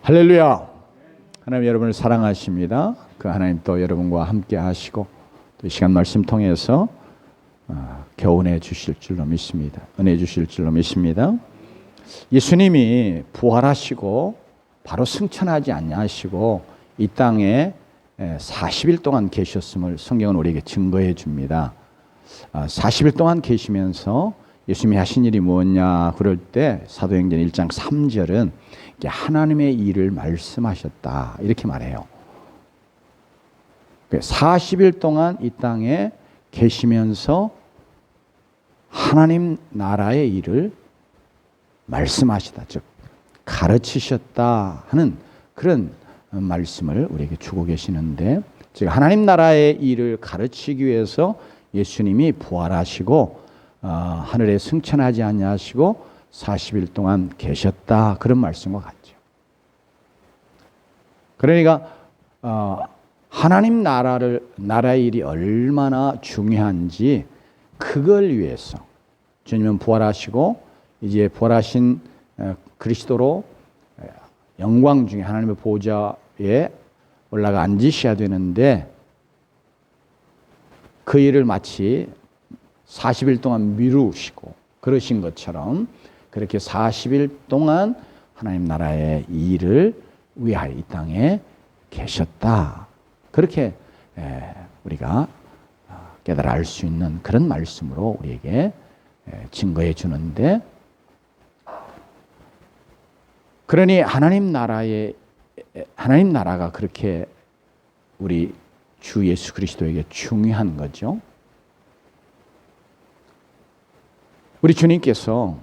할렐루야. 하나님 여러분을 사랑하십니다. 그 하나님 또 여러분과 함께 하시고 또 이 시간 말씀 통해서 교훈해 주실 줄로 믿습니다. 은혜 주실 줄로 믿습니다. 예수님이 부활하시고 바로 승천하지 아니하시고 이 땅에 40일 동안 계셨음을 성경은 우리에게 증거해 줍니다. 40일 동안 계시면서 예수님이 하신 일이 뭐냐 그럴 때 사도행전 1장 3절은 하나님의 일을 말씀하셨다 이렇게 말해요. 40일 동안 이 땅에 계시면서 하나님 나라의 일을 말씀하시다, 즉 가르치셨다 하는 그런 말씀을 우리에게 주고 계시는데, 즉 하나님 나라의 일을 가르치기 위해서 예수님이 부활하시고 하늘에 승천하지 아니하시고 40일 동안 계셨다, 그런 말씀과 같죠. 그러니까 하나님 나라의 일이 얼마나 중요한지 그걸 위해서 주님은 부활하시고 이제 부활하신 그리스도로 영광 중에 하나님의 보좌에 올라가 앉으셔야 되는데, 그 일을 마치 40일 동안 미루시고 그러신 것처럼 그렇게 40일 동안 하나님 나라의 일을 위하여 이 땅에 계셨다, 그렇게 우리가 깨달아 알 수 있는 그런 말씀으로 우리에게 증거해 주는데, 그러니 하나님 나라가 그렇게 우리 주 예수 그리스도에게 중요한 거죠. 우리 주님께서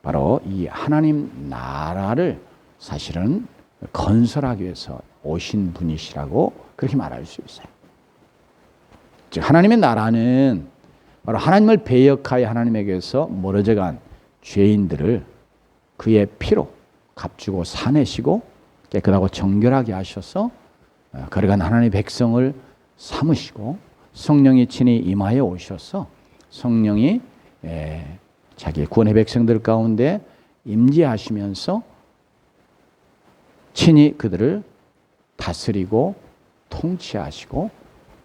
바로 이 하나님 나라를 사실은 건설하기 위해서 오신 분이시라고 그렇게 말할 수 있어요. 즉 하나님의 나라는 바로 하나님을 배역하여 하나님에게서 멀어져간 죄인들을 그의 피로 값주고 사내시고 깨끗하고 정결하게 하셔서 거룩한 하나님의 백성을 삼으시고 성령이 친히 임하여 오셔서 성령이 자기의 구원의 백성들 가운데 임재하시면서 친히 그들을 다스리고 통치하시고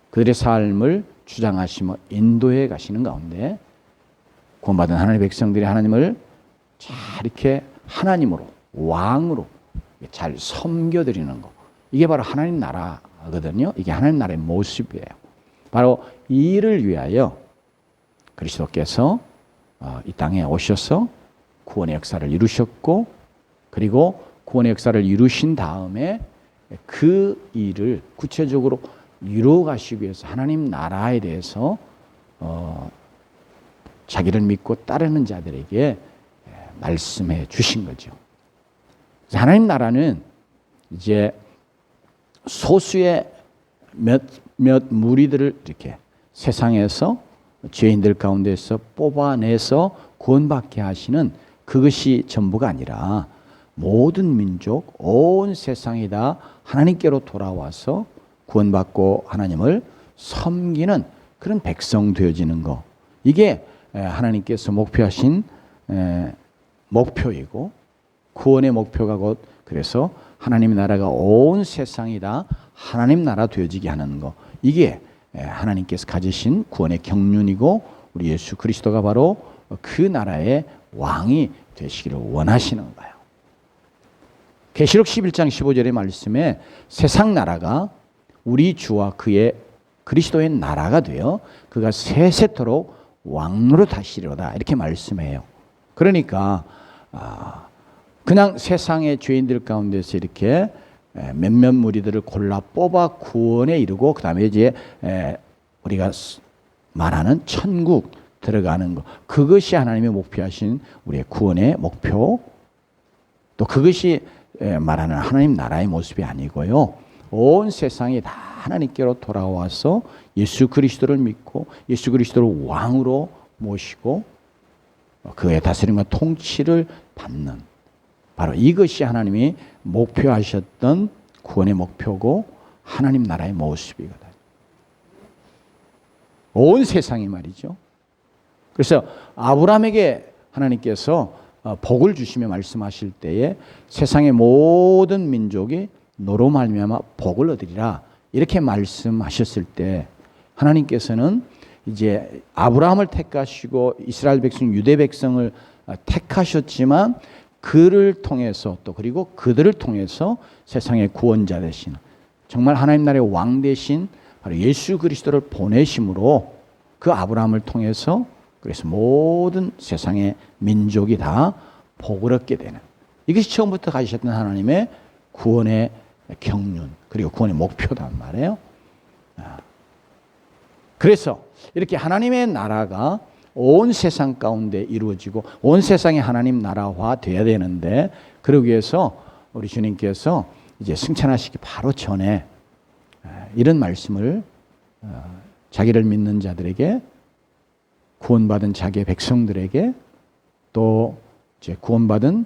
그들의 삶을 주장하시며 인도해 가시는 가운데 구원받은 하나님의 백성들이 하나님을 잘 이렇게 하나님으로 왕으로 잘 섬겨드리는 것, 이게 바로 하나님 나라거든요. 이게 하나님 나라의 모습이에요. 바로 이 일을 위하여 그리스도께서 이 땅에 오셔서 구원의 역사를 이루셨고, 그리고 구원의 역사를 이루신 다음에 그 일을 구체적으로 이루어 가시기 위해서 하나님 나라에 대해서 자기를 믿고 따르는 자들에게 말씀해 주신 거죠. 하나님 나라는 이제 소수의 몇 무리들을 이렇게 세상에서 죄인들 가운데서 뽑아내서 구원받게 하시는 그것이 전부가 아니라 모든 민족, 온 세상이 다 하나님께로 돌아와서 구원받고 하나님을 섬기는 그런 백성 되어지는 것, 이게 하나님께서 목표하신 목표이고 구원의 목표가 곧 그래서 하나님의 나라가 온 세상이 다 하나님 나라 되어지게 하는 것, 이게 하나님께서 가지신 구원의 경륜이고 우리 예수 그리스도가 바로 그 나라의 왕이 되시기를 원하시는 거예요. 계시록 11장 15절의 말씀에 세상 나라가 우리 주와 그의 그리스도의 나라가 되어 그가 세세토록 왕으로 다시리로다, 이렇게 말씀해요. 그러니까 그냥 세상의 죄인들 가운데서 이렇게 몇몇 무리들을 골라 뽑아 구원에 이르고 그 다음에 이제 우리가 말하는 천국 들어가는 것, 그것이 하나님의 목표하신 우리의 구원의 목표, 또 그것이 말하는 하나님 나라의 모습이 아니고요, 온 세상이 다 하나님께로 돌아와서 예수 그리스도를 믿고 예수 그리스도를 왕으로 모시고 그의 다스림과 통치를 받는, 바로 이것이 하나님이 목표하셨던 구원의 목표고 하나님 나라의 모습이거든. 온 세상이 말이죠. 그래서 아브라함에게 하나님께서 복을 주시며 말씀하실 때에 세상의 모든 민족이 너로 말미암아 복을 얻으리라 이렇게 말씀하셨을 때 하나님께서는 이제 아브라함을 택하시고 이스라엘 백성 유대 백성을 택하셨지만 그를 통해서 또 그리고 그들을 통해서 세상의 구원자 되신 정말 하나님 나라의 왕 되신 바로 예수 그리스도를 보내심으로 그 아브라함을 통해서 그래서 모든 세상의 민족이 다 복을 얻게 되는 이것이 처음부터 가지셨던 하나님의 구원의 경륜 그리고 구원의 목표단 말이에요. 그래서 이렇게 하나님의 나라가 온 세상 가운데 이루어지고 온 세상이 하나님 나라화 돼야 되는데 그러기 위해서 우리 주님께서 이제 승천하시기 바로 전에 이런 말씀을 자기를 믿는 자들에게 구원받은 자기의 백성들에게 또 이제 구원받은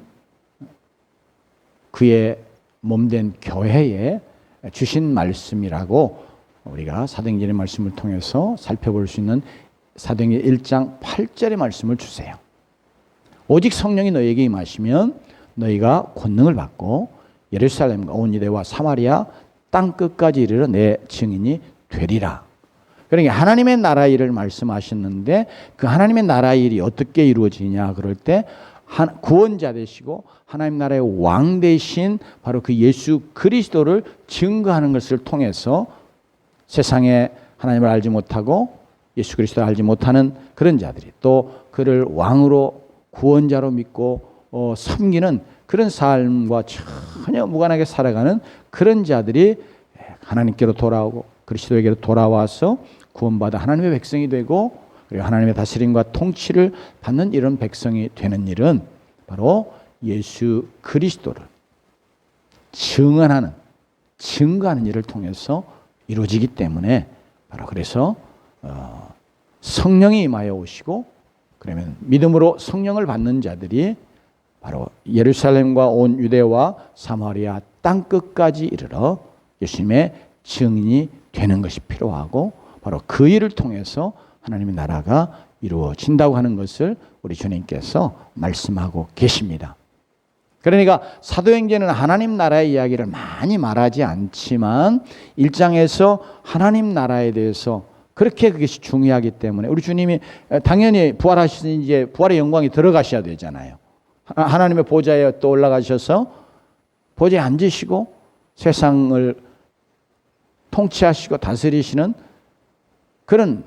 그의 몸된 교회에 주신 말씀이라고 우리가 사도행전의 말씀을 통해서 살펴볼 수 있는 사도행전 1장 8절의 말씀을 주세요. 오직 성령이 너희에게 임하시면 너희가 권능을 받고 예루살렘과 온 유대와 사마리아 땅 끝까지 이르러 내 증인이 되리라. 그러니까 하나님의 나라 일을 말씀하셨는데 그 하나님의 나라 일이 어떻게 이루어지냐 그럴 때 구원자 되시고 하나님 나라의 왕 되신 바로 그 예수 그리스도를 증거하는 것을 통해서 세상에 하나님을 알지 못하고 예수 그리스도를 알지 못하는 그런 자들이 또 그를 왕으로 구원자로 믿고 섬기는 그런 삶과 전혀 무관하게 살아가는 그런 자들이 하나님께로 돌아오고 그리스도에게로 돌아와서 구원받아 하나님의 백성이 되고 그리고 하나님의 다스림과 통치를 받는 이런 백성이 되는 일은 바로 예수 그리스도를 증언하는 증거하는 일을 통해서 이루어지기 때문에 바로 그래서 성령이 임하여 오시고 그러면 믿음으로 성령을 받는 자들이 바로 예루살렘과 온 유대와 사마리아 땅 끝까지 이르러 예수님의 증인이 되는 것이 필요하고 바로 그 일을 통해서 하나님의 나라가 이루어진다고 하는 것을 우리 주님께서 말씀하고 계십니다. 그러니까 사도행전은 하나님 나라의 이야기를 많이 말하지 않지만 1장에서 하나님 나라에 대해서 그렇게 그것이 중요하기 때문에 우리 주님이 당연히 부활하신 이제 부활의 영광이 들어가셔야 되잖아요. 하나님의 보좌에 또 올라가셔서 보좌에 앉으시고 세상을 통치하시고 다스리시는 그런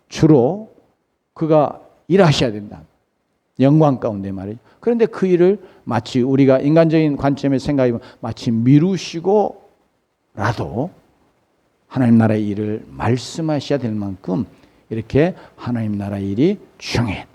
주로 그가 일하셔야 된다. 영광 가운데 말이죠. 그런데 그 일을 마치 우리가 인간적인 관점에서 생각하면 마치 미루시고라도 하나님 나라의 일을 말씀하셔야 될 만큼 이렇게 하나님 나라의 일이 중요해.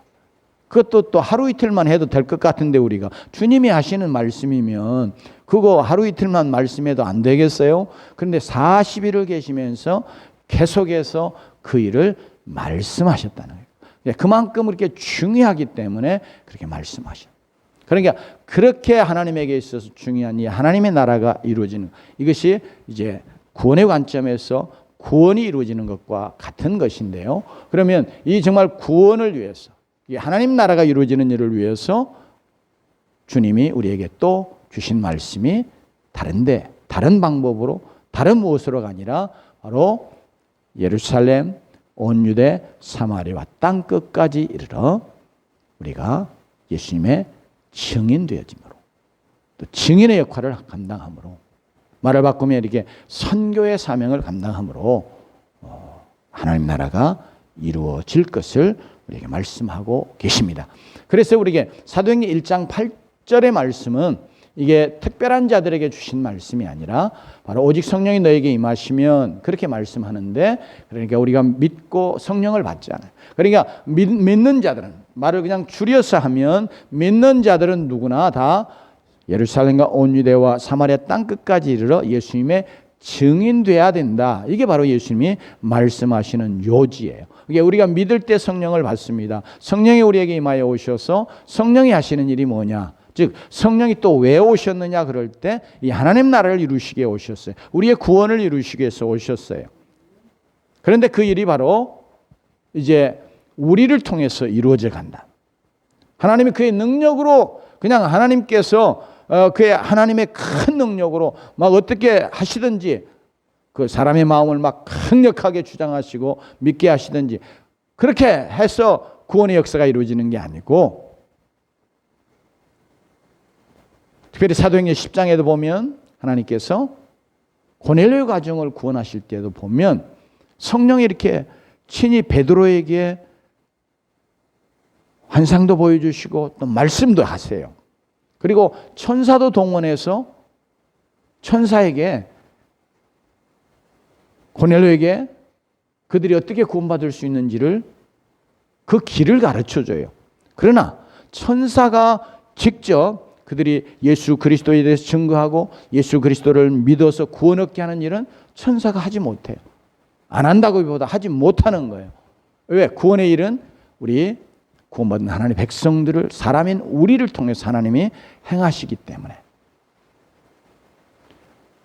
그것도 또 하루 이틀만 해도 될 것 같은데 우리가 주님이 하시는 말씀이면 그거 하루 이틀만 말씀해도 안 되겠어요? 그런데 40일을 계시면서 계속해서 그 일을 말씀하셨다는 거예요. 그만큼 그렇게 중요하기 때문에 그렇게 말씀하셔. 그러니까 그렇게 하나님에게 있어서 중요한 이 하나님의 나라가 이루어지는 이것이 이제 구원의 관점에서 구원이 이루어지는 것과 같은 것인데요. 그러면 이 정말 구원을 위해서 이 하나님 나라가 이루어지는 일을 위해서 주님이 우리에게 또 주신 말씀이 다른데 다른 방법으로 다른 무엇으로가 아니라 바로 예루살렘 온 유대 사마리아 땅 끝까지 이르러 우리가 예수님의 증인 되어짐으로 또 증인의 역할을 감당함으로 말을 바꾸면 이렇게 선교의 사명을 감당함으로 하나님 나라가 이루어질 것을 우리에게 말씀하고 계십니다. 그래서 우리에게 사도행전 1장 8절의 말씀은 이게 특별한 자들에게 주신 말씀이 아니라 바로 오직 성령이 너에게 임하시면 그렇게 말씀하는데 그러니까 우리가 믿고 성령을 받잖아요. 그러니까 믿는 자들은 말을 그냥 줄여서 하면 믿는 자들은 누구나 다 예루살렘과 온 유대와 사마리아 땅 끝까지 이르러 예수님의 증인돼야 된다. 이게 바로 예수님이 말씀하시는 요지예요. 이게 우리가 믿을 때 성령을 받습니다. 성령이 우리에게 임하여 오셔서 성령이 하시는 일이 뭐냐? 즉 성령이 또 왜 오셨느냐 그럴 때 이 하나님 나라를 이루시기 위해 오셨어요. 우리의 구원을 이루시기 위해서 오셨어요. 그런데 그 일이 바로 이제 우리를 통해서 이루어져 간다. 하나님이 그의 능력으로 그냥 하나님께서 그의 하나님의 큰 능력으로 막 어떻게 하시든지 그 사람의 마음을 막 강력하게 주장하시고 믿게 하시든지 그렇게 해서 구원의 역사가 이루어지는 게 아니고 특별히 사도행전 10장에도 보면 하나님께서 고넬료 가정을 구원하실 때도 보면 성령이 이렇게 친히 베드로에게 환상도 보여주시고 또 말씀도 하세요. 그리고 천사도 동원해서 천사에게 고넬료에게 그들이 어떻게 구원받을 수 있는지를 그 길을 가르쳐줘요. 그러나 천사가 직접 그들이 예수 그리스도에 대해서 증거하고 예수 그리스도를 믿어서 구원 얻게 하는 일은 천사가 하지 못해요. 안 한다고보다 하지 못하는 거예요. 왜? 구원의 일은 우리 구원받은 하나님의 백성들을 사람인 우리를 통해서 하나님이 행하시기 때문에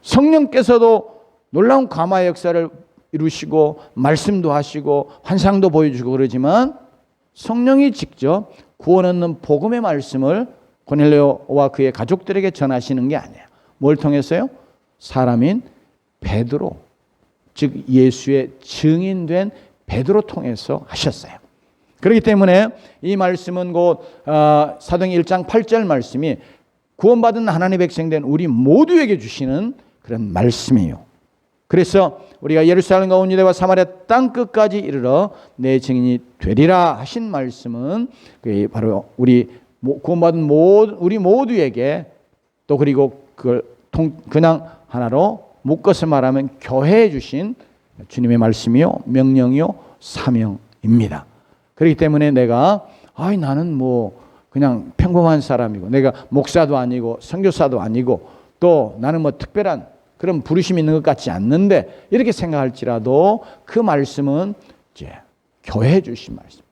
성령께서도 놀라운 감화의 역사를 이루시고 말씀도 하시고 환상도 보여주고 그러지만 성령이 직접 구원 얻는 복음의 말씀을 고넬료와 그의 가족들에게 전하시는 게 아니에요. 뭘 통해서요? 사람인 베드로, 즉 예수의 증인된 베드로 통해서 하셨어요. 그렇기 때문에 이 말씀은 곧 사도행전 1장 8절 말씀이 구원받은 하나님의 백성된 우리 모두에게 주시는 그런 말씀이에요. 그래서 우리가 예루살렘과 온 유대와 사마리아 땅 끝까지 이르러 내 증인이 되리라 하신 말씀은 바로 우리 구원받은 우리 모두에게 또 그리고 그걸 그냥 하나로 묶어서 말하면 교회에 주신 주님의 말씀이요 명령이요 사명입니다. 그렇기 때문에 내가 나는 뭐 그냥 평범한 사람이고 내가 목사도 아니고 선교사도 아니고 또 나는 뭐 특별한 그런 부르심이 있는 것 같지 않는데 이렇게 생각할지라도 그 말씀은 이제 교회에 주신 말씀,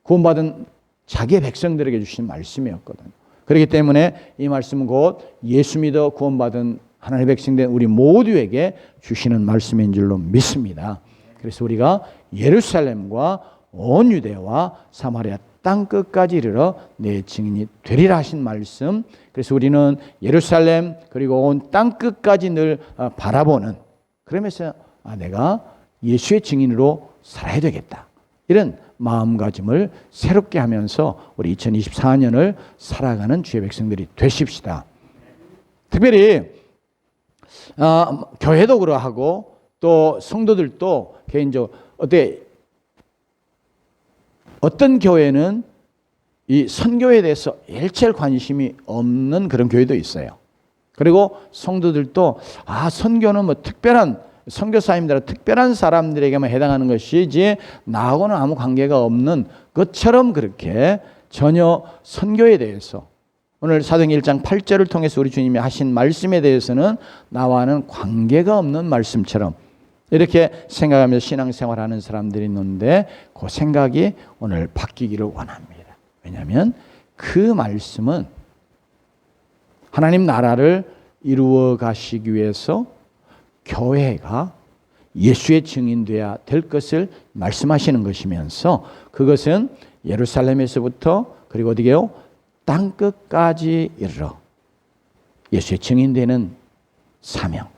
구원받은 자기의 백성들에게 주신 말씀이었거든요. 그렇기 때문에 이 말씀은 곧 예수 믿어 구원받은 하나님의 백성된 우리 모두에게 주시는 말씀인 줄로 믿습니다. 그래서 우리가 예루살렘과 온 유대와 사마리아 땅 끝까지 이르러 내 증인이 되리라 하신 말씀. 그래서 우리는 예루살렘 그리고 온 땅 끝까지 늘 바라보는, 그러면서 내가 예수의 증인으로 살아야 되겠다, 이런 마음가짐을 새롭게 하면서 우리 2024년을 살아가는 주의 백성들이 되십시다. 특별히 교회도 그러하고 또 성도들도 개인적으로 어떤 교회는 이 선교에 대해서 일체의 관심이 없는 그런 교회도 있어요. 그리고 성도들도 선교는 뭐 특별한 선교사님들, 특별한 사람들에게만 해당하는 것이지 나하고는 아무 관계가 없는 것처럼 그렇게 전혀 선교에 대해서 오늘 사도행전 1장 8절을 통해서 우리 주님이 하신 말씀에 대해서는 나와는 관계가 없는 말씀처럼 이렇게 생각하면서 신앙생활하는 사람들이 있는데 그 생각이 오늘 바뀌기를 원합니다. 왜냐하면 그 말씀은 하나님 나라를 이루어 가시기 위해서 교회가 예수의 증인되어야 될 것을 말씀하시는 것이면서 그것은 예루살렘에서부터 그리고 어디게요? 땅 끝까지 이르러 예수의 증인되는 사명,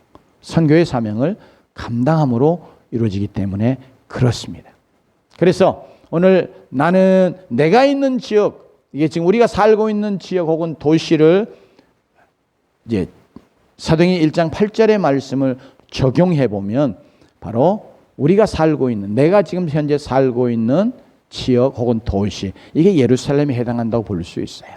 선교의 사명을 감당함으로 이루어지기 때문에 그렇습니다. 그래서 오늘 나는 내가 있는 지역, 이게 지금 우리가 살고 있는 지역 혹은 도시를 이제 사도행전 1장 8절의 말씀을 적용해 보면 바로 우리가 살고 있는, 내가 지금 현재 살고 있는 지역 혹은 도시, 이게 예루살렘에 해당한다고 볼 수 있어요.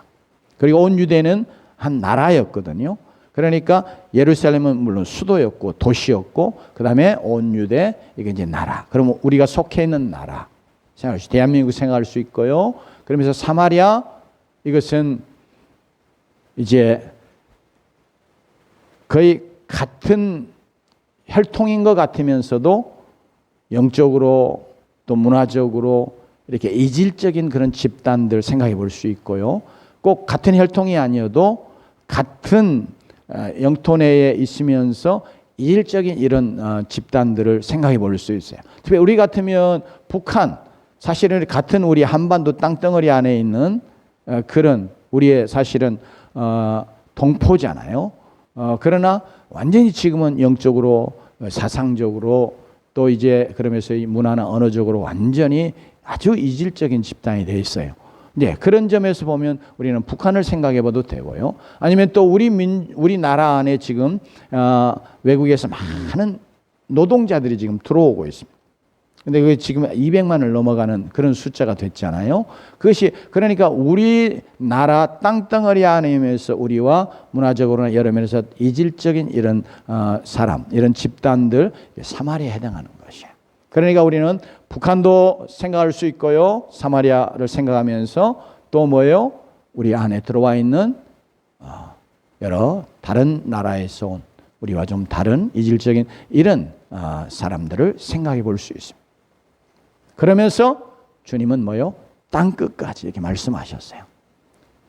그리고 온 유대는 한 나라였거든요. 그러니까 예루살렘은 물론 수도였고 도시였고 그 다음에 온 유대, 이게 이제 나라. 그러면 우리가 속해 있는 나라, 생각하시죠. 대한민국 생각할 수 있고요. 그러면서 사마리아, 이것은 이제 거의 같은 혈통인 것 같으면서도 영적으로 또 문화적으로 이렇게 이질적인 그런 집단들 생각해 볼 수 있고요. 꼭 같은 혈통이 아니어도 같은 영토 내에 있으면서 이질적인 이런 집단들을 생각해 볼 수 있어요. 특히 우리 같으면 북한, 사실은 같은 우리 한반도 땅덩어리 안에 있는 그런 우리의 사실은 동포잖아요. 그러나 완전히 지금은 영적으로 사상적으로 또 이제 그러면서 이 문화나 언어적으로 완전히 아주 이질적인 집단이 되어 있어요. 네, 그런 점에서 보면 우리는 북한을 생각해 봐도 되고요. 아니면 또 우리 나라 안에 지금 외국에서 많은 노동자들이 지금 들어오고 있습니다. 근데 그게 지금 200만을 넘어가는 그런 숫자가 됐잖아요. 그것이 그러니까 우리나라 땅덩어리 안에서 우리와 문화적으로나 여러 면에서 이질적인 이런 사람, 이런 집단들 사마리아에 해당하는 것이에요. 그러니까 우리는 북한도 생각할 수 있고요. 사마리아를 생각하면서 또 뭐예요? 우리 안에 들어와 있는 여러 다른 나라에서 온 우리와 좀 다른 이질적인 이런 사람들을 생각해 볼 수 있습니다. 그러면서 주님은 뭐요? 땅끝까지 이렇게 말씀하셨어요.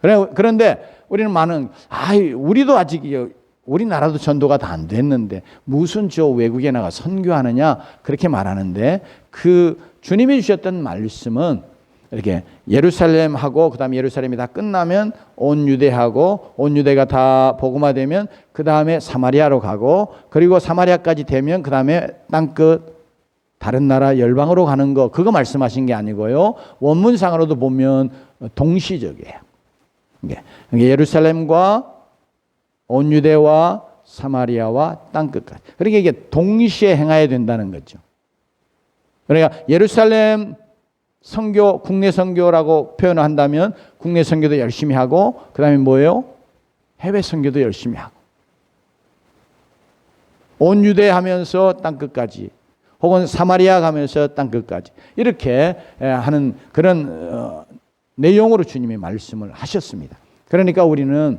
그런데 우리는 우리도 아직 우리나라도 전도가 다 안 됐는데 무슨 저 외국에 나가 선교하느냐 그렇게 말하는데 그 주님이 주셨던 말씀은 이렇게 예루살렘하고 그다음에 예루살렘이 다 끝나면 온 유대하고 온 유대가 다 복음화되면 그 다음에 사마리아로 가고 그리고 사마리아까지 되면 그 다음에 땅끝 다른 나라 열방으로 가는 거 그거 말씀하신 게 아니고요. 원문상으로도 보면 동시적이에요. 예루살렘과 온 유대와 사마리아와 땅끝까지. 그러니까 이게 동시에 행해야 된다는 거죠. 그러니까 예루살렘 선교, 국내 선교라고 표현을 한다면 국내 선교도 열심히 하고 그 다음에 뭐예요? 해외 선교도 열심히 하고 온 유대 하면서 땅끝까지 혹은 사마리아 가면서 땅끝까지 이렇게 하는 그런 내용으로 주님이 말씀을 하셨습니다. 그러니까 우리는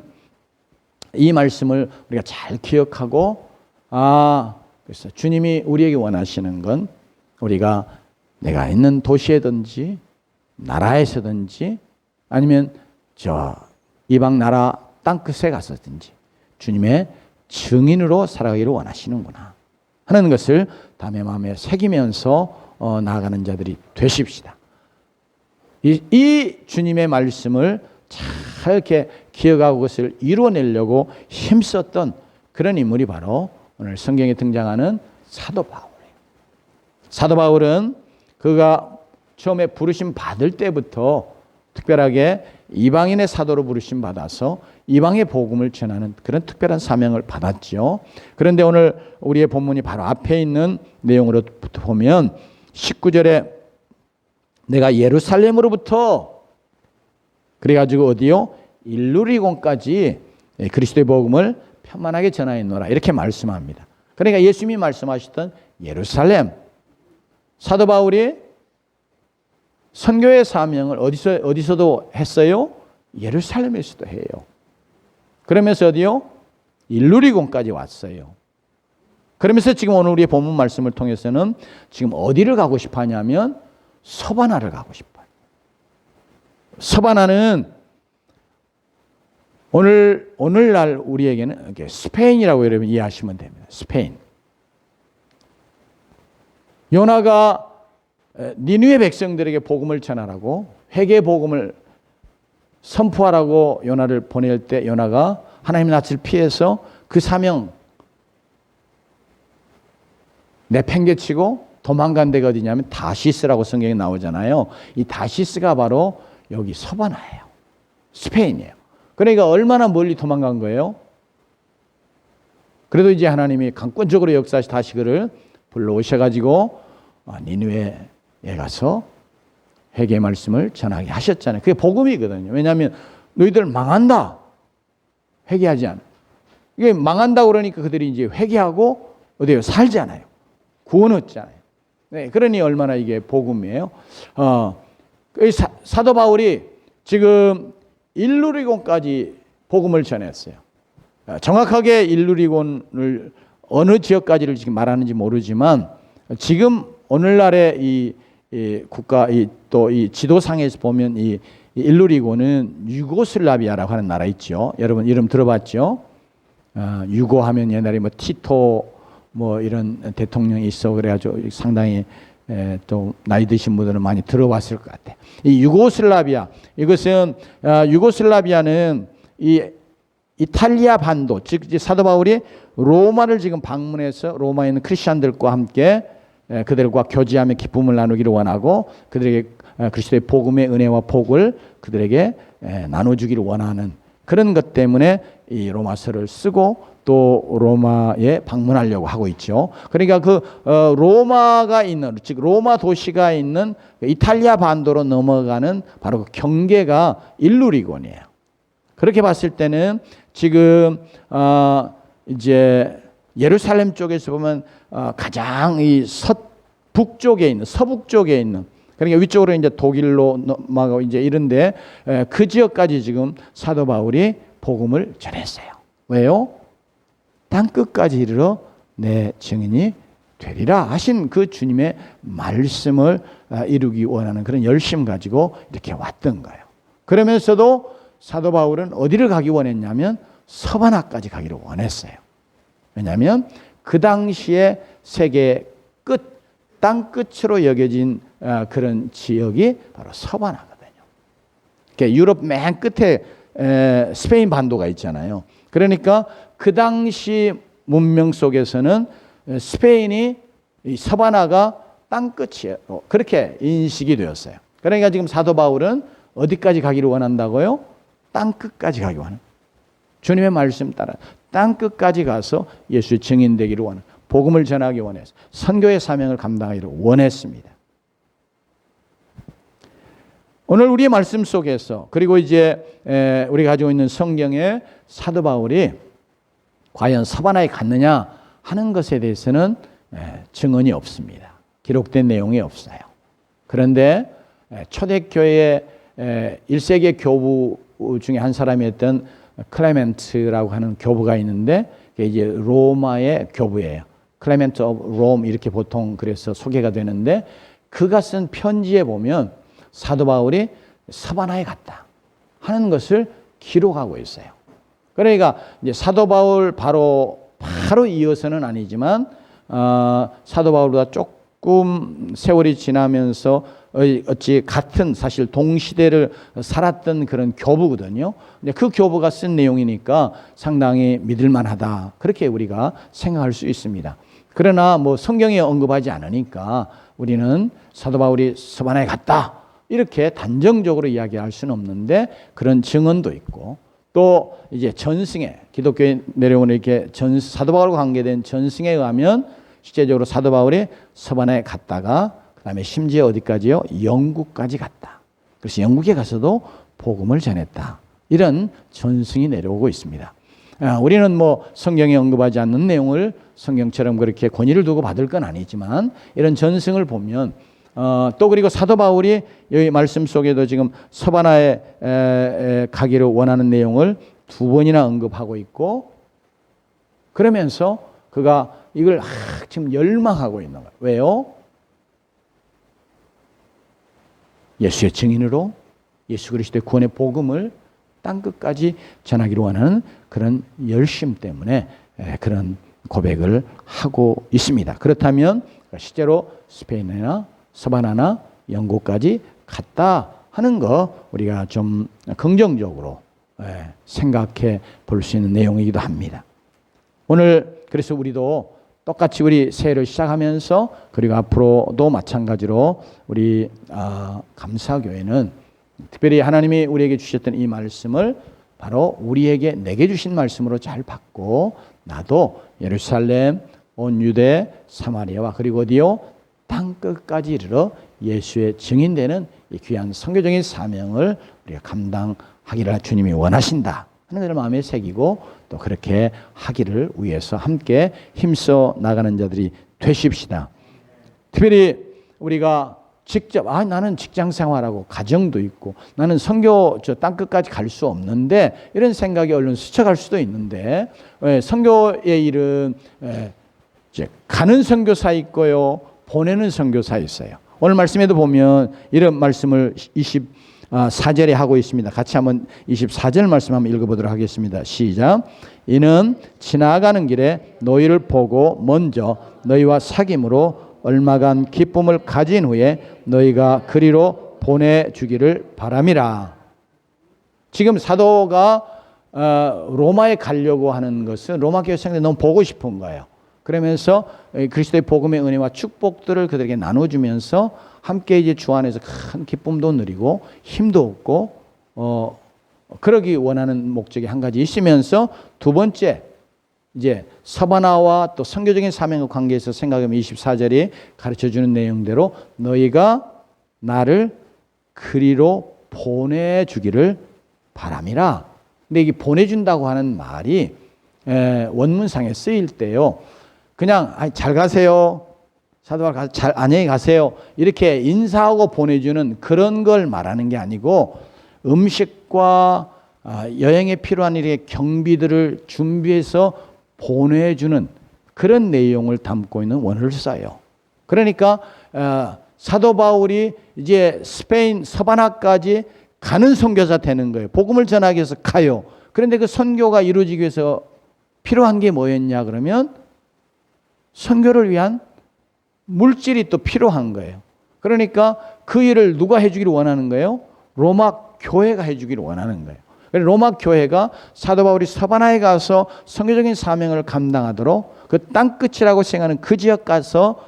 이 말씀을 우리가 잘 기억하고 그래서 주님이 우리에게 원하시는 건 우리가 내가 있는 도시에든지 나라에서든지 아니면 저 이방 나라 땅끝에 가서든지 주님의 증인으로 살아가기를 원하시는구나 하는 것을 다음에 마음에 새기면서 나아가는 자들이 되십시다. 이 주님의 말씀을 잘 이렇게 기억하고 그것을 이루어내려고 힘썼던 그런 인물이 바로 오늘 성경에 등장하는 사도 바울이에요. 사도 바울은 그가 처음에 부르심 받을 때부터 특별하게 이방인의 사도로 부르심 받아서 이방의 복음을 전하는 그런 특별한 사명을 받았죠. 그런데 오늘 우리의 본문이 바로 앞에 있는 내용으로부터 보면 19절에 내가 예루살렘으로부터 그래가지고 어디요? 일루리곤까지 그리스도의 복음을 편만하게 전하였노라 이렇게 말씀합니다. 그러니까 예수님이 말씀하셨던 예루살렘 사도 바울이 선교의 사명을 어디서도 했어요? 예루살렘에서도 해요. 그러면서 어디요? 일루리곤까지 왔어요. 그러면서 지금 오늘 우리의 본문 말씀을 통해서는 지금 어디를 가고 싶어 하냐면 서바나를 가고 싶어요. 서바나는 오늘날 우리에게는 스페인이라고 여러분 이해하시면 됩니다. 스페인. 요나가 니느웨 백성들에게 복음을 전하라고 회개 복음을 선포하라고 요나를 보낼 때 요나가 하나님의 낯을 피해서 그 사명 내팽개치고 도망간 데가 어디냐면 다시스라고 성경에 나오잖아요. 이 다시스가 바로 여기 서바나예요. 스페인이에요. 그러니까 얼마나 멀리 도망간 거예요? 그래도 이제 하나님이 강권적으로 역사하시 다시 그를 불러오셔가지고 니느웨에 가서 회개 말씀을 전하게 하셨잖아요. 그게 복음이거든요. 왜냐하면 너희들 망한다. 회개하지 않아. 이게 망한다 그러니까 그들이 이제 회개하고 어디요? 살잖아요. 구원 얻잖아요. 네, 그러니 얼마나 이게 복음이에요. 사도 바울이 지금 일루리곤까지 복음을 전했어요. 정확하게 일루리곤을 어느 지역까지를 지금 말하는지 모르지만 지금 오늘날의 이 국가 또 이 지도상에서 보면 이 일루리곤은 유고슬라비아라고 하는 나라 있죠. 여러분 이름 들어봤죠? 유고하면 옛날에 뭐 티토 뭐 이런 대통령이 있어 그래가지고 상당히 또 나이 드신 분들은 많이 들어봤을 것 같아요. 이 유고슬라비아, 이것은 유고슬라비아는 이 이탈리아 반도, 즉 사도 바울이 로마를 지금 방문해서 로마에 있는 크리스천들과 함께 그들과 교제하며 기쁨을 나누기를 원하고 그들에게 그리스도의 복음의 은혜와 복을 그들에게 나눠주기를 원하는 그런 것 때문에 이 로마서를 쓰고 또 로마에 방문하려고 하고 있죠. 그러니까 그 로마가 있는, 즉 로마 도시가 있는 이탈리아 반도로 넘어가는 바로 그 경계가 일루리곤이에요. 그렇게 봤을 때는 지금 이제 예루살렘 쪽에서 보면 가장 이 북쪽에 있는, 서북 쪽에 있는, 그러니까 위쪽으로 이제 독일로 넘어가고 이제 이런데 그 지역까지 지금 사도 바울이 복음을 전했어요. 왜요? 땅 끝까지 이르러 내 증인이 되리라 하신 그 주님의 말씀을 이루기 원하는 그런 열심 가지고 이렇게 왔던 거예요. 그러면서도 사도 바울은 어디를 가기 원했냐면 서바나까지 가기를 원했어요. 왜냐하면 그 당시에 세계 끝, 땅 끝으로 여겨진 그런 지역이 바로 서바나거든요. 그러니까 유럽 맨 끝에 스페인 반도가 있잖아요. 그러니까 그 당시 문명 속에서는 스페인이 이 서바나가 땅 끝이에요. 그렇게 인식이 되었어요. 그러니까 지금 사도 바울은 어디까지 가기를 원한다고요? 땅 끝까지 가기 원해요. 주님의 말씀 따라 땅 끝까지 가서 예수의 증인 되기를 원해요. 복음을 전하기 원해서 선교의 사명을 감당하기를 원했습니다. 오늘 우리의 말씀 속에서 그리고 이제 우리가 가지고 있는 성경에 사도 바울이 과연 서바나에 갔느냐 하는 것에 대해서는 증언이 없습니다. 기록된 내용이 없어요. 그런데 초대교회 1세기 교부 중에 한 사람이었던 클레멘트라고 하는 교부가 있는데 이제 로마의 교부예요. 클레멘트 오브 롬 이렇게 보통 그래서 소개가 되는데 그가 쓴 편지에 보면 사도 바울이 서바나에 갔다 하는 것을 기록하고 있어요. 그러니까 이제 사도 바울 바로 이어서는 아니지만 사도 바울보다 조금 세월이 지나면서 어찌 같은 사실 동시대를 살았던 그런 교부거든요. 근데 그 교부가 쓴 내용이니까 상당히 믿을만하다. 그렇게 우리가 생각할 수 있습니다. 그러나 뭐 성경에 언급하지 않으니까 우리는 사도 바울이 서바나에 갔다 이렇게 단정적으로 이야기할 수는 없는데 그런 증언도 있고 또 이제 전승에 기독교에 내려오는 이렇게 사도 바울과 관계된 전승에 의하면 실제적으로 사도 바울이 서바나에 갔다가 그다음에 심지어 어디까지요? 영국까지 갔다. 그래서 영국에 가서도 복음을 전했다. 이런 전승이 내려오고 있습니다. 우리는 뭐 성경에 언급하지 않는 내용을 성경처럼 그렇게 권위를 두고 받을 건 아니지만 이런 전승을 보면 또 그리고 사도 바울이 여기 말씀 속에도 지금 서바나에 가기를 원하는 내용을 2번이나 언급하고 있고 그러면서 그가 이걸 지금 열망하고 있는 거예요. 왜요? 예수의 증인으로 예수 그리스도의 구원의 복음을 땅끝까지 전하기로 원하는 그런 열심 때문에 그런 고백을 하고 있습니다. 그렇다면 실제로 스페인이나 서바나나 영국까지 갔다 하는 거 우리가 좀 긍정적으로 생각해 볼 수 있는 내용이기도 합니다. 오늘 그래서 우리도 똑같이 우리 새해를 시작하면서 그리고 앞으로도 마찬가지로 우리 감사교회는 특별히 하나님이 우리에게 주셨던 이 말씀을 바로 우리에게 내게 주신 말씀으로 잘 받고 나도 예루살렘, 온 유대, 사마리아와 그리고 어디요? 땅끝까지 이르러 예수의 증인되는 이 귀한 선교적인 사명을 우리가 감당하기를 주님이 원하신다 하는 것을 마음에 새기고 또 그렇게 하기를 위해서 함께 힘써 나가는 자들이 되십시다. 특별히 우리가 직접 나는 직장 생활하고 가정도 있고 나는 선교 저 땅끝까지 갈 수 없는데 이런 생각이 얼른 스쳐갈 수도 있는데 선교의 일은 이제 가는 선교사 있고요. 보내는 선교사 있어요. 오늘 말씀에도 보면 이런 말씀을 24절에 하고 있습니다. 같이 한번 24절 말씀 한번 읽어보도록 하겠습니다. 시작. 이는 지나가는 길에 너희를 보고 먼저 너희와 사귐으로 얼마간 기쁨을 가진 후에 너희가 그리로 보내주기를 바람이라. 지금 사도가 로마에 가려고 하는 것은 로마 교회 성도들이 너무 보고 싶은 거예요. 그러면서 그리스도의 복음의 은혜와 축복들을 그들에게 나눠주면서 함께 이제 주 안에서 큰 기쁨도 누리고 힘도 얻고 그러기 원하는 목적이 한 가지 있으면서, 두 번째 이제 서바나와 또 선교적인 사명과 관계에서 생각하면 24절이 가르쳐주는 내용대로 너희가 나를 그리로 보내주기를 바람이라. 근데 이게 보내준다고 하는 말이 원문상에 쓰일 때요, 그냥 잘 가세요, 사도 바울 가서 잘 안녕히 가세요 이렇게 인사하고 보내주는 그런 걸 말하는 게 아니고, 음식과 여행에 필요한 일의 경비들을 준비해서 보내주는 그런 내용을 담고 있는 원어를 써요. 그러니까 사도 바울이 이제 스페인 서바나까지 가는 선교사 되는 거예요. 복음을 전하기 위해서 가요. 그런데 그 선교가 이루어지기 위해서 필요한 게 뭐였냐 그러면 선교를 위한 물질이 또 필요한 거예요. 그러니까 그 일을 누가 해주기를 원하는 거예요? 로마 교회가 해주기를 원하는 거예요. 로마 교회가 사도 바울이 서바나에 가서 선교적인 사명을 감당하도록 그 땅끝이라고 생각하는 그 지역 가서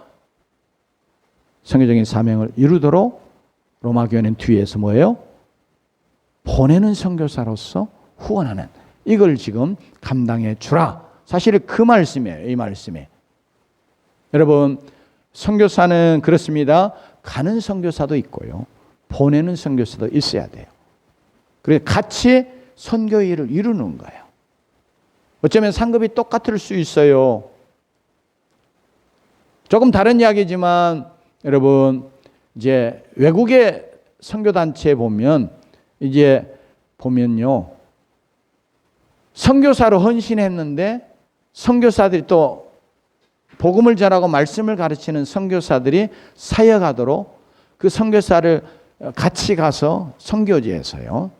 선교적인 사명을 이루도록 로마 교회는 뒤에서 뭐예요? 보내는 선교사로서 후원하는, 이걸 지금 감당해 주라. 사실 그 말씀이에요. 이 말씀이. 여러분, 선교사는 그렇습니다. 가는 선교사도 있고요, 보내는 선교사도 있어야 돼요. 그래서 같이 선교 일을 이루는 거예요. 어쩌면 상급이 똑같을 수 있어요. 조금 다른 이야기지만 여러분, 이제 외국의 선교단체에 보면 이제 보면요, 선교사로 헌신했는데 선교사들이 또 복음을 전하고 말씀을 가르치는 선교사들이 사역하도록 그 선교사를 같이 가서 선교지에서요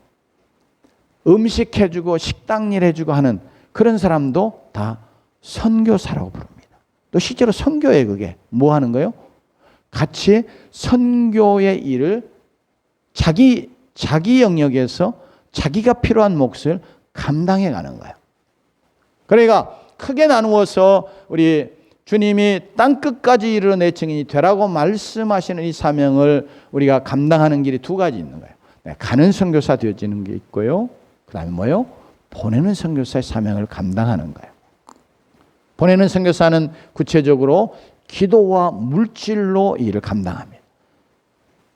음식 해주고 식당 일 해주고 하는 그런 사람도 다 선교사라고 부릅니다. 또 실제로 선교에 그게 뭐 하는 거예요? 같이 선교의 일을 자기 영역에서 자기가 필요한 몫을 감당해 가는 거예요. 그러니까 크게 나누어서 우리 주님이 땅끝까지 이르러 증인이 되라고 말씀하시는 이 사명을 우리가 감당하는 길이 두 가지 있는 거예요. 가는 선교사 되어지는 게 있고요, 그 다음에 뭐요? 보내는 선교사의 사명을 감당하는 거예요. 보내는 선교사는 구체적으로 기도와 물질로 일을 감당합니다.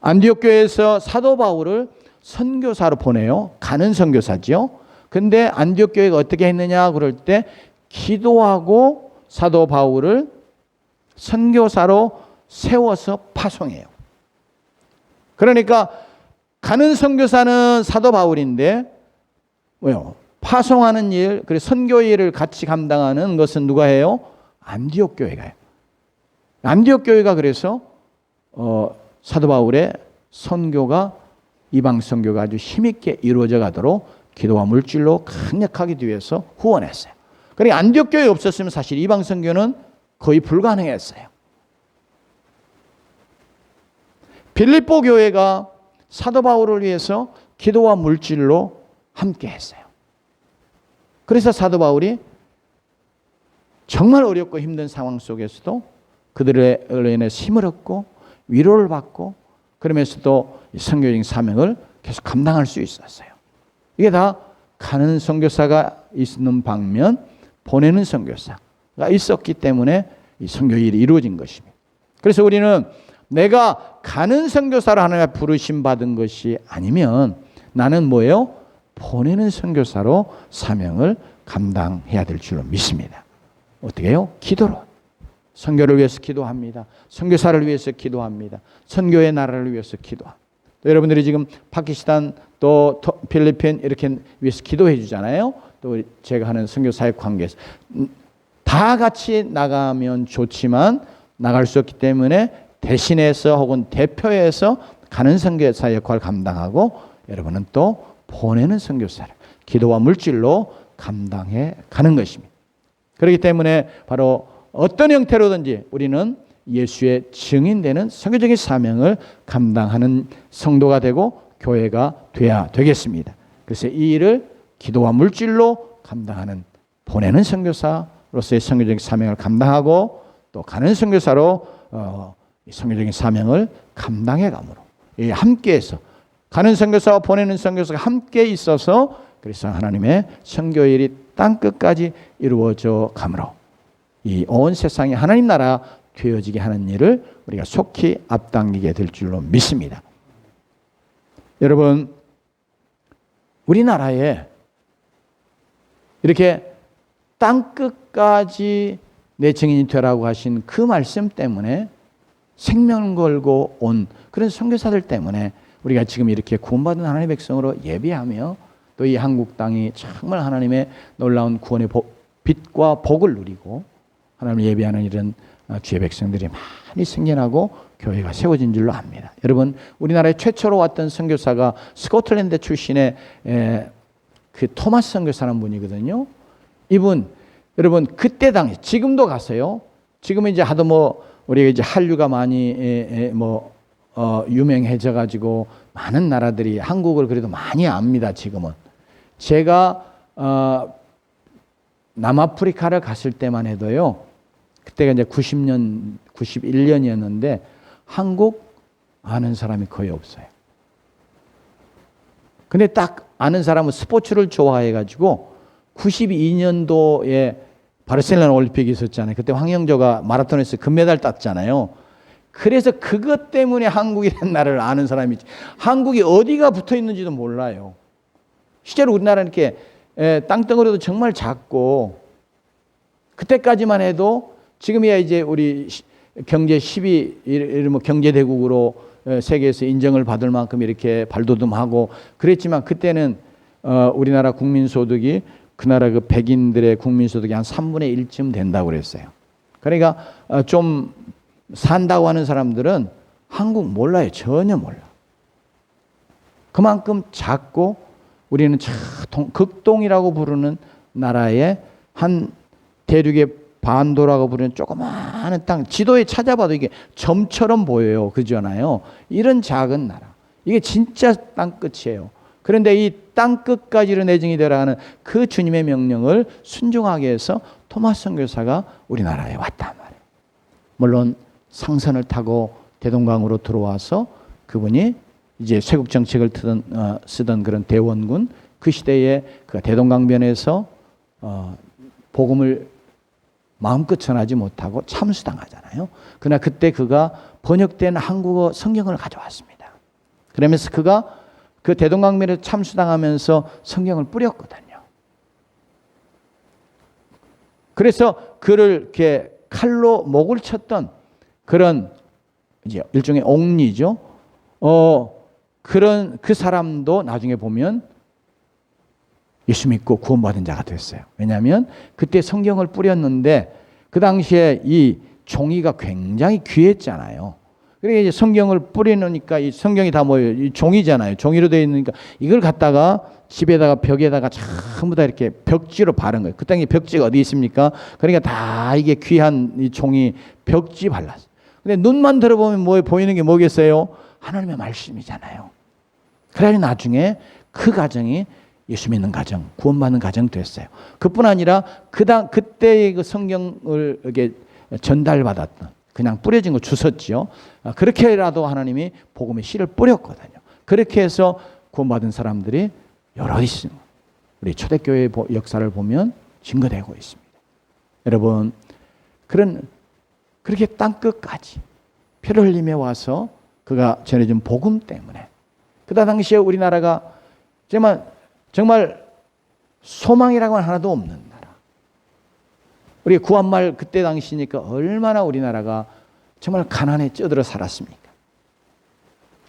안디옥 교회에서 사도 바울을 선교사로 보내요. 가는 선교사죠. 근데 안디옥 교회가 어떻게 했느냐 그럴 때 기도하고 사도 바울을 선교사로 세워서 파송해요. 그러니까 가는 선교사는 사도 바울인데 뭐요? 파송하는 일, 그리고 선교 일을 같이 감당하는 것은 누가 해요? 안디옥 교회가 해요. 안디옥 교회가 그래서 사도 바울의 선교가 이방 선교가 아주 힘있게 이루어져 가도록 기도와 물질로 강력하기 위해서 후원했어요. 그러니까 안디옥 교회 없었으면 사실 이방 선교는 거의 불가능했어요. 빌립보 교회가 사도 바울을 위해서 기도와 물질로 함께 했어요. 그래서 사도 바울이 정말 어렵고 힘든 상황 속에서도 그들로 인해 힘을 얻고 위로를 받고 그러면서도 선교적인 사명을 계속 감당할 수 있었어요. 이게 다 가는 선교사가 있는 방면 보내는 선교사가 있었기 때문에 이 선교 일이 이루어진 것입니다. 그래서 우리는 내가 가는 선교사로 하나님의 부르심 받은 것이 아니면 나는 뭐예요? 보내는 선교사로 사명을 감당해야 될 줄로 믿습니다. 어떻게 해요? 기도로. 선교를 위해서 기도합니다. 선교사를 위해서 기도합니다. 선교의 나라를 위해서 기도합니다. 또 여러분들이 지금 파키스탄 또 필리핀 이렇게 위해서 기도해 주잖아요. 또 제가 하는 선교 사역 관계에서 다 같이 나가면 좋지만 나갈 수 없기 때문에 대신해서 혹은 대표해서 가는 선교사 역할을 감당하고 여러분은 또 보내는 선교사를 기도와 물질로 감당해 가는 것입니다. 그렇기 때문에 바로 어떤 형태로든지 우리는 예수의 증인되는 선교적인 사명을 감당하는 성도가 되고 교회가 돼야 되겠습니다. 그래서 이 일을 기도와 물질로 감당하는 보내는 선교사로서의 선교적인 사명을 감당하고 또 가는 선교사로 선교적인 사명을 감당해 감으로 함께해서 가는 선교사와 보내는 선교사가 함께 있어서 그래서 하나님의 선교일이 땅 끝까지 이루어져 감으로 이 온 세상이 하나님 나라 되어지게 하는 일을 우리가 속히 앞당기게 될 줄로 믿습니다. 여러분, 우리나라에 이렇게 땅 끝까지 내 증인이 되라고 하신 그 말씀 때문에 생명 걸고 온 그런 선교사들 때문에 우리가 지금 이렇게 구원받은 하나님의 백성으로 예배하며 또 이 한국 땅이 정말 하나님의 놀라운 구원의 빛과 복을 누리고 하나님을 예배하는 이런 주의 백성들이 많이 생겨나고 교회가 세워진 줄로 압니다. 여러분, 우리나라에 최초로 왔던 선교사가 스코틀랜드 출신의 그 토마스 선교사라는 분이거든요. 이분 여러분 그때 당시 지금도 가세요. 지금은 이제 하도 뭐 우리가 이제 한류가 많이 유명해져 가지고 많은 나라들이 한국을 그래도 많이 압니다. 지금은 제가 남아프리카를 갔을 때만 해도요. 그때가 이제 90년, 91년이었는데 한국 아는 사람이 거의 없어요. 근데 딱 아는 사람은 스포츠를 좋아해가지고 92년도에 바르셀로나 올림픽이 있었잖아요. 그때 황영조가 마라톤에서 금메달 땄잖아요. 그래서 그것 때문에 한국이라는 나라를 아는 사람이 있지. 한국이 어디가 붙어 있는지도 몰라요. 실제로 우리나라는 이렇게 땅덩어리도 정말 작고 그때까지만 해도 지금이야 이제 우리 경제 10위 뭐 경제대국으로 세계에서 인정을 받을 만큼 이렇게 발돋움하고 그랬지만 그때는 우리나라 국민소득이 그 나라 그 백인들의 국민소득이 한 3분의 1쯤 된다고 그랬어요. 그러니까 좀 산다고 하는 사람들은 한국 몰라요. 전혀 몰라. 그만큼 작고 우리는 극동이라고 부르는 나라의 한 대륙의 반도라고 부르는 조그마한 땅, 지도에 찾아봐도 이게 점처럼 보여요. 그잖아요. 이런 작은 나라. 이게 진짜 땅끝이에요. 그런데 이 땅끝까지로 내 증인이 되라 하는 그 주님의 명령을 순종하게 해서 토마스 선교사가 우리나라에 왔단 말이에요. 물론 상선을 타고 대동강으로 들어와서 그분이 이제 쇄국 정책을 쓰던 그런 대원군 그 시대에 그 대동강변에서 복음을 마음껏 전하지 못하고 참수당하잖아요. 그러나 그때 그가 번역된 한국어 성경을 가져왔습니다. 그러면서 그가 그 대동강변에서 참수당하면서 성경을 뿌렸거든요. 그래서 그를 이렇게 칼로 목을 쳤던 그런 이제 일종의 옥리죠. 그런 그 사람도 나중에 보면 예수 믿고 구원받은 자가 됐어요. 왜냐하면 그때 성경을 뿌렸는데 그 당시에 이 종이가 굉장히 귀했잖아요. 그러니까 이제 성경을 뿌리니까 이 성경이 다 뭐예요? 이 종이잖아요. 종이로 되어 있으니까 이걸 갖다가 집에다가 벽에다가 전부 다 이렇게 벽지로 바른 거예요. 그 땅에 벽지가 어디 있습니까? 그러니까 다 이게 귀한 이 종이 벽지 발랐어요. 근데 눈만 들어보면 뭐 보이는 게 뭐겠어요? 하나님의 말씀이잖아요. 그래야 나중에 그 가정이 예수 믿는 가정, 구원받는 가정 됐어요. 그뿐 아니라 그때의 그 성경을 이렇게 전달받았던 그냥 뿌려진 거 주웠지요. 그렇게라도 하나님이 복음의 씨를 뿌렸거든요. 그렇게 해서 구원받은 사람들이 여러 있습니다. 우리 초대교회의 역사를 보면 증거되고 있습니다. 여러분, 그렇게 땅끝까지 피를 흘리며 와서 그가 전해준 복음 때문에 그때 당시에 우리나라가 정말 소망이라고는 하나도 없는 나라. 우리 구한말 그때 당시니까 얼마나 우리나라가 정말 가난에 쪄들어 살았습니까?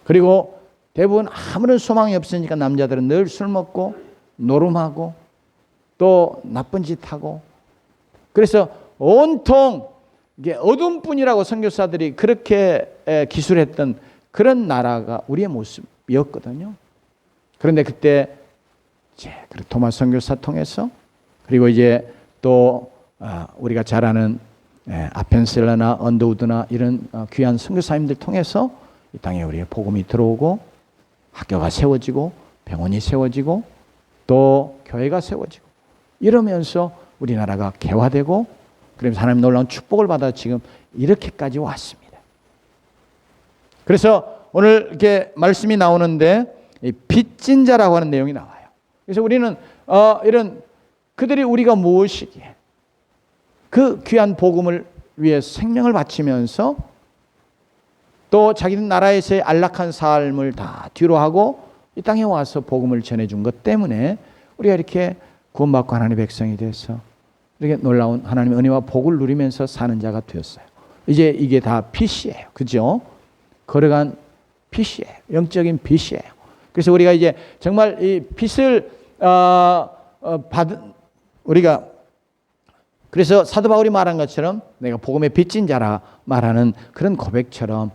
그리고 대부분 아무런 소망이 없으니까 남자들은 늘 술 먹고 노름하고 또 나쁜 짓 하고 그래서 온통 이게 어둠뿐이라고 선교사들이 그렇게 기술했던 그런 나라가 우리의 모습이었거든요. 그런데 그때 토마스 선교사 통해서 그리고 이제 또 우리가 잘 아는 아펜셀러나 언더우드나 이런 귀한 선교사님들 통해서 이 땅에 우리의 복음이 들어오고 학교가 세워지고 병원이 세워지고 또 교회가 세워지고 이러면서 우리나라가 개화되고 그러면서 하나님 놀라운 축복을 받아 지금 이렇게까지 왔습니다. 그래서 오늘 이렇게 말씀이 나오는데 빚진 자라고 하는 내용이 나와요. 그래서 우리는 이런 그들이 우리가 무엇이기에 그 귀한 복음을 위해 생명을 바치면서 또 자기 나라에서의 안락한 삶을 다 뒤로 하고 이 땅에 와서 복음을 전해준 것 때문에 우리가 이렇게 구원받고 하나님의 백성이 돼서 이렇게 놀라운 하나님의 은혜와 복을 누리면서 사는 자가 되었어요. 이제 이게 다 빚이에요. 그죠? 걸어간 빚이에요. 영적인 빚이에요. 그래서 우리가 이제 정말 이 빚을 받은 우리가 그래서 사도 바울이 말한 것처럼 내가 복음의 빚진 자라 말하는 그런 고백처럼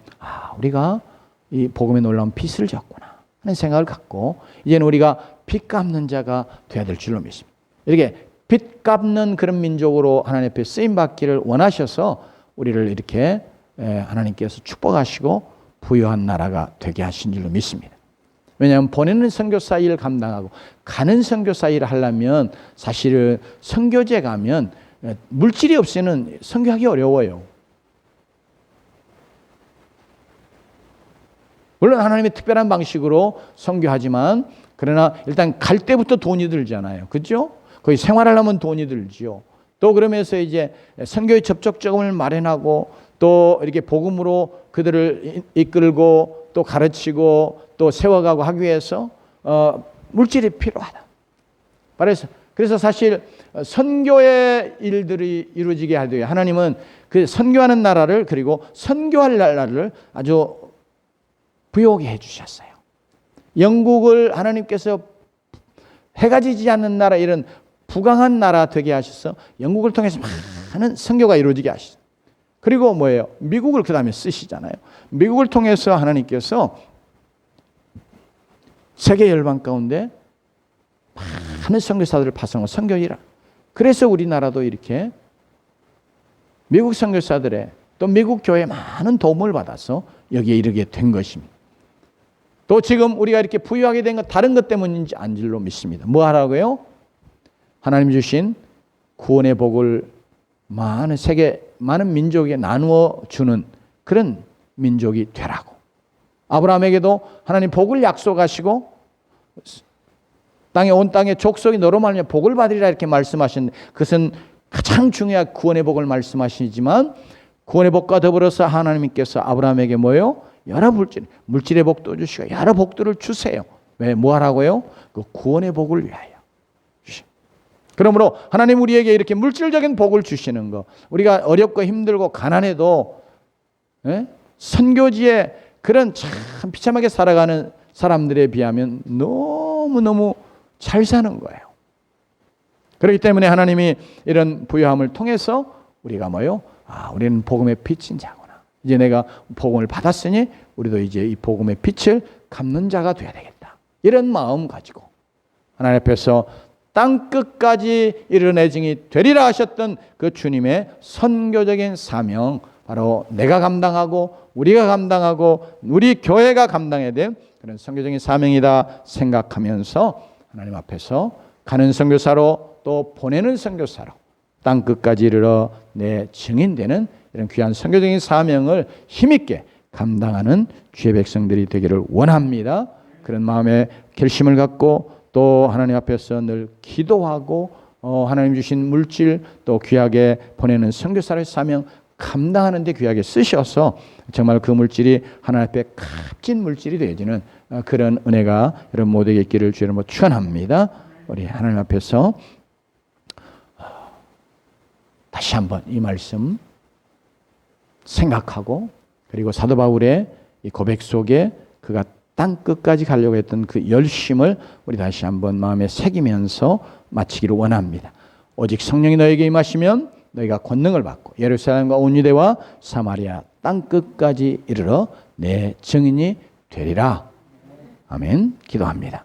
우리가 이 복음의 놀라운 빚을 졌구나 하는 생각을 갖고 이제는 우리가 빚 갚는 자가 되어야 될 줄로 믿습니다. 이렇게 빚 갚는 그런 민족으로 하나님 앞에 쓰임 받기를 원하셔서 우리를 이렇게 하나님께서 축복하시고 부유한 나라가 되게 하신 줄로 믿습니다. 왜냐하면 보내는 선교사 일을 감당하고 가는 선교사 일을 하려면 사실은 선교제 가면 물질이 없이는 선교하기 어려워요. 물론 하나님의 특별한 방식으로 선교하지만 그러나 일단 갈 때부터 돈이 들잖아요. 그렇죠? 거기 생활하려면 돈이 들지요. 또 그러면서 이제 선교의 접촉 자금을 마련하고 또 이렇게 복음으로 그들을 이끌고 또 가르치고 또 세워가고 하기 위해서 물질이 필요하다. 그래서 사실 선교의 일들이 이루어지게 하되 하나님은 그 선교하는 나라를 그리고 선교할 나라를 아주 부여하게 해주셨어요. 영국을 하나님께서 해가 지지 않는 나라 이런 부강한 나라 되게 하셔서 영국을 통해서 많은 선교가 이루어지게 하셨어요. 그리고 뭐예요? 미국을 그 다음에 쓰시잖아요. 미국을 통해서 하나님께서 세계 열방 가운데 많은 선교사들을 파송하고 선교일을. 그래서 우리나라도 이렇게 미국 선교사들의 또 미국 교회에 많은 도움을 받아서 여기에 이르게 된 것입니다. 또 지금 우리가 이렇게 부유하게 된 건 다른 것 때문인지 안 줄로 믿습니다. 뭐 하라고요? 하나님 주신 구원의 복을 많은 세계 많은 민족에 나누어 주는 그런 민족이 되라고. 아브라함에게도 하나님 복을 약속하시고 온 땅의 족속이 너로 말미암아 복을 받으리라 이렇게 말씀하셨는데 그것은 가장 중요한 구원의 복을 말씀하시지만 구원의 복과 더불어서 하나님께서 아브라함에게 뭐예요? 여러 물질의 복도 주시고 여러 복들을 주세요. 왜? 뭐 하라고요? 그 구원의 복을 위하여. 그러므로 하나님 우리에게 이렇게 물질적인 복을 주시는 거 우리가 어렵고 힘들고 가난해도 선교지에 그런 참 비참하게 살아가는 사람들에 비하면 너무너무 잘 사는 거예요. 그렇기 때문에 하나님이 이런 부유함을 통해서 우리가 뭐요? 우리는 복음의 빚진 자구나. 이제 내가 복음을 받았으니 우리도 이제 이 복음의 빚을 갚는 자가 되어야 되겠다. 이런 마음 가지고 하나님 앞에서 땅 끝까지 이르는 증이 되리라 하셨던 그 주님의 선교적인 사명 바로 내가 감당하고 우리가 감당하고 우리 교회가 감당해야 될 그런 선교적인 사명이다 생각하면서 하나님 앞에서 가는 선교사로 또 보내는 선교사로 땅 끝까지 이르러 내 증인되는 이런 귀한 선교적인 사명을 힘있게 감당하는 주의 백성들이 되기를 원합니다. 그런 마음의 결심을 갖고 또 하나님 앞에서 늘 기도하고 하나님 주신 물질 또 귀하게 보내는 선교사의 사명 감당하는 데 귀하게 쓰셔서 정말 그 물질이 하나님 앞에 값진 물질이 되어지는 그런 은혜가 여러분 모두에게 있기를 주의 이름으로 축원합니다. 우리 하나님 앞에서 다시 한번 이 말씀 생각하고 그리고 사도 바울의 이 고백 속에 그가 땅 끝까지 가려고 했던 그 열심을 우리 다시 한번 마음에 새기면서 마치기를 원합니다. 오직 성령이 너에게 임하시면 너희가 권능을 받고 예루살렘과 온 유대와 사마리아 땅 끝까지 이르러 내 증인이 되리라. 아멘. 기도합니다.